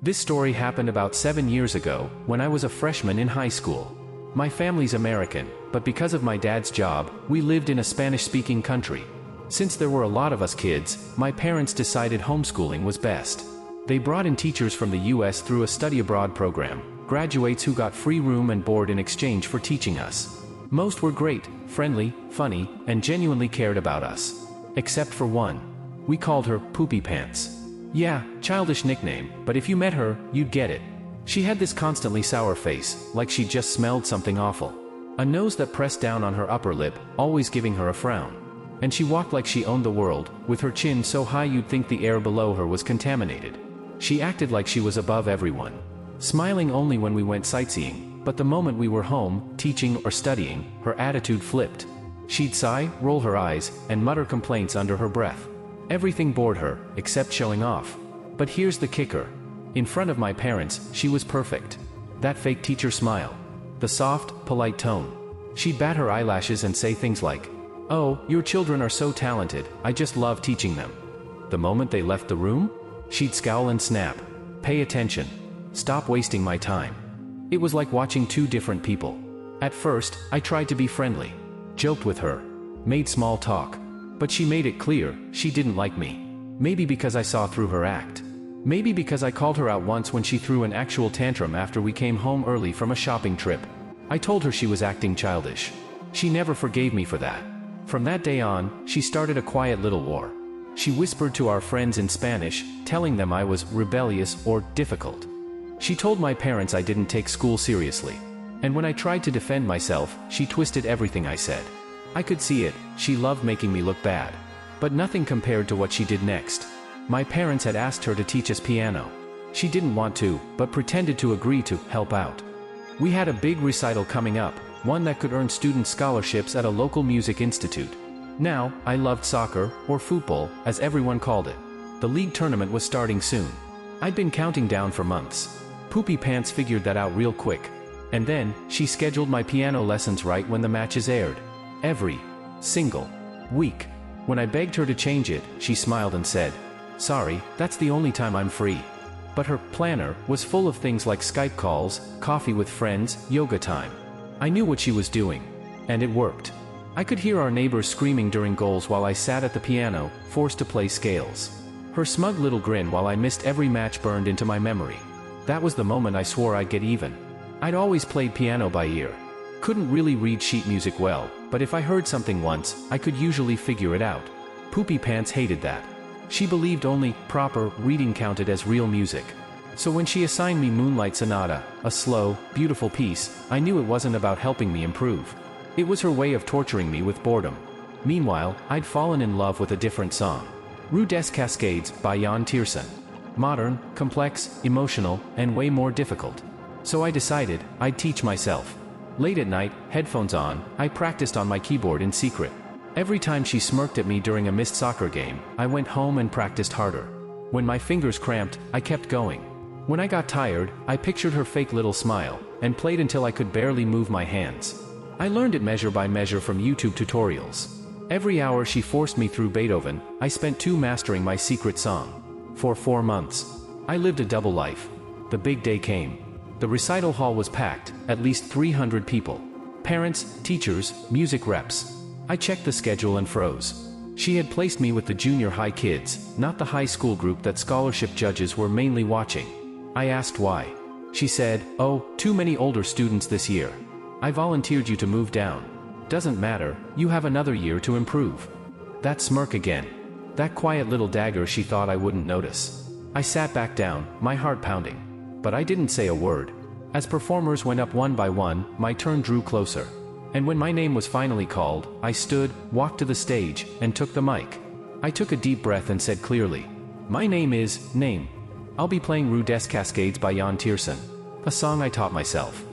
This story happened about 7 years ago, when I was a freshman in high school. My family's American, but because of my dad's job, we lived in a Spanish-speaking country. Since there were a lot of us kids, my parents decided homeschooling was best. They brought in teachers from the US through a study abroad program, graduates who got free room and board in exchange for teaching us. Most were great, friendly, funny, and genuinely cared about us. Except for one. We called her Poopy Pants. Yeah, childish nickname, but if you met her, you'd get it. She had this constantly sour face, like she just smelled something awful. A nose that pressed down on her upper lip, always giving her a frown. And she walked like she owned the world, with her chin so high you'd think the air below her was contaminated. She acted like she was above everyone. Smiling only when we went sightseeing, but the moment we were home, teaching or studying, her attitude flipped. She'd sigh, roll her eyes, and mutter complaints under her breath. Everything bored her, except showing off. But here's the kicker. In front of my parents, she was perfect. That fake teacher smile. The soft, polite tone. She'd bat her eyelashes and say things like, "Oh, your children are so talented, I just love teaching them." The moment they left the room, she'd scowl and snap. "Pay attention. Stop wasting my time." It was like watching two different people. At first, I tried to be friendly. Joked with her. Made small talk. But she made it clear, she didn't like me. Maybe because I saw through her act. Maybe because I called her out once when she threw an actual tantrum after we came home early from a shopping trip. I told her she was acting childish. She never forgave me for that. From that day on, she started a quiet little war. She whispered to our friends in Spanish, telling them I was rebellious or difficult. She told my parents I didn't take school seriously. And when I tried to defend myself, she twisted everything I said. I could see it, she loved making me look bad. But nothing compared to what she did next. My parents had asked her to teach us piano. She didn't want to, but pretended to agree to help out. We had a big recital coming up, one that could earn student scholarships at a local music institute. Now, I loved soccer, or football, as everyone called it. The league tournament was starting soon. I'd been counting down for months. Poopy Pants figured that out real quick. And then, she scheduled my piano lessons right when the matches aired. Every single week. When I begged her to change it, she smiled and said, "Sorry, that's the only time I'm free." But her planner was full of things like Skype calls, coffee with friends, yoga time. I knew what she was doing. And it worked. I could hear our neighbors screaming during goals while I sat at the piano, forced to play scales. Her smug little grin while I missed every match burned into my memory. That was the moment I swore I'd get even. I'd always played piano by ear. Couldn't really read sheet music well, but if I heard something once, I could usually figure it out. Poopy Pants hated that. She believed only proper reading counted as real music. So when she assigned me Moonlight Sonata, a slow, beautiful piece, I knew it wasn't about helping me improve. It was her way of torturing me with boredom. Meanwhile, I'd fallen in love with a different song. Rue des Cascades by Jan Tiersen. Modern, complex, emotional, and way more difficult. So I decided, I'd teach myself. Late at night, headphones on, I practiced on my keyboard in secret. Every time she smirked at me during a missed soccer game, I went home and practiced harder. When my fingers cramped, I kept going. When I got tired, I pictured her fake little smile, and played until I could barely move my hands. I learned it measure by measure from YouTube tutorials. Every hour she forced me through Beethoven, I spent 2 mastering my secret song. For 4 months. I lived a double life. The big day came. The recital hall was packed, at least 300 people. Parents, teachers, music reps. I checked the schedule and froze. She had placed me with the junior high kids, not the high school group that scholarship judges were mainly watching. I asked why. She said, "Oh, too many older students this year. I volunteered you to move down. Doesn't matter, you have another year to improve." That smirk again. That quiet little dagger she thought I wouldn't notice. I sat back down, my heart pounding. But I didn't say a word. As performers went up one by one, my turn drew closer. And when my name was finally called, I stood, walked to the stage, and took the mic. I took a deep breath and said clearly, "My name is, name. I'll be playing Rue des Cascades by Jan Tiersen, a song I taught myself."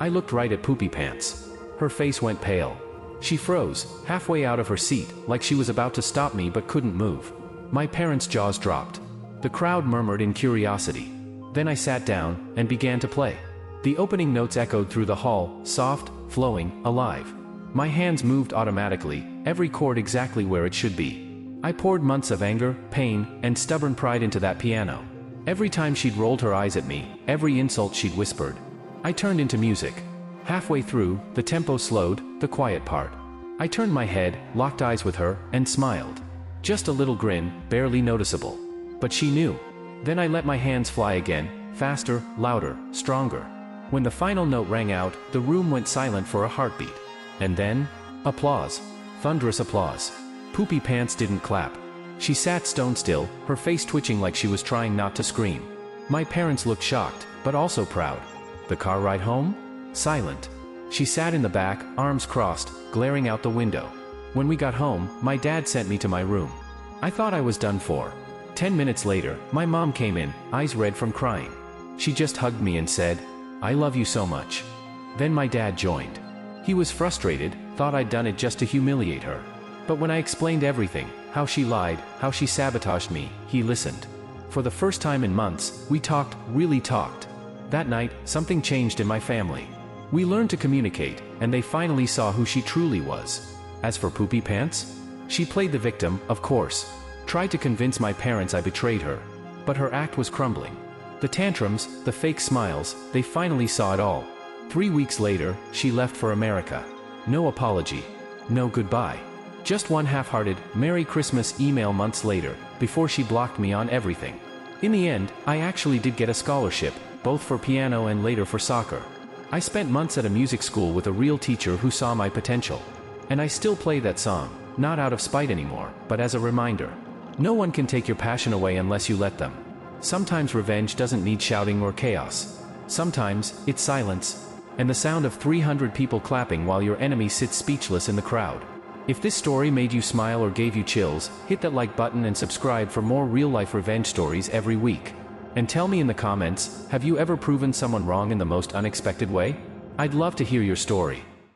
I looked right at Poopy Pants. Her face went pale. She froze, halfway out of her seat, like she was about to stop me but couldn't move. My parents' jaws dropped. The crowd murmured in curiosity. Then I sat down, and began to play. The opening notes echoed through the hall, soft, flowing, alive. My hands moved automatically, every chord exactly where it should be. I poured months of anger, pain, and stubborn pride into that piano. Every time she'd rolled her eyes at me, every insult she'd whispered. I turned into music. Halfway through, the tempo slowed, the quiet part. I turned my head, locked eyes with her, and smiled. Just a little grin, barely noticeable. But she knew. Then I let my hands fly again, faster, louder, stronger. When the final note rang out, the room went silent for a heartbeat. And then, applause. Thunderous applause. Poopy Pants didn't clap. She sat stone still, her face twitching like she was trying not to scream. My parents looked shocked, but also proud. The car ride home? Silent. She sat in the back, arms crossed, glaring out the window. When we got home, my dad sent me to my room. I thought I was done for. 10 minutes later, my mom came in, eyes red from crying. She just hugged me and said, "I love you so much." Then my dad joined. He was frustrated, thought I'd done it just to humiliate her. But when I explained everything, how she lied, how she sabotaged me, he listened. For the first time in months, we talked, really talked. That night, something changed in my family. We learned to communicate, and they finally saw who she truly was. As for Poopy Pants, she played the victim, of course. Tried to convince my parents I betrayed her. But her act was crumbling. The tantrums, the fake smiles, they finally saw it all. 3 weeks later, she left for America. No apology. No goodbye. Just one half-hearted, "Merry Christmas" email months later, before she blocked me on everything. In the end, I actually did get a scholarship, both for piano and later for soccer. I spent months at a music school with a real teacher who saw my potential. And I still play that song, not out of spite anymore, but as a reminder. No one can take your passion away unless you let them. Sometimes revenge doesn't need shouting or chaos. Sometimes, it's silence, and the sound of 300 people clapping while your enemy sits speechless in the crowd. If this story made you smile or gave you chills, hit that like button and subscribe for more real-life revenge stories every week. And tell me in the comments, have you ever proven someone wrong in the most unexpected way? I'd love to hear your story.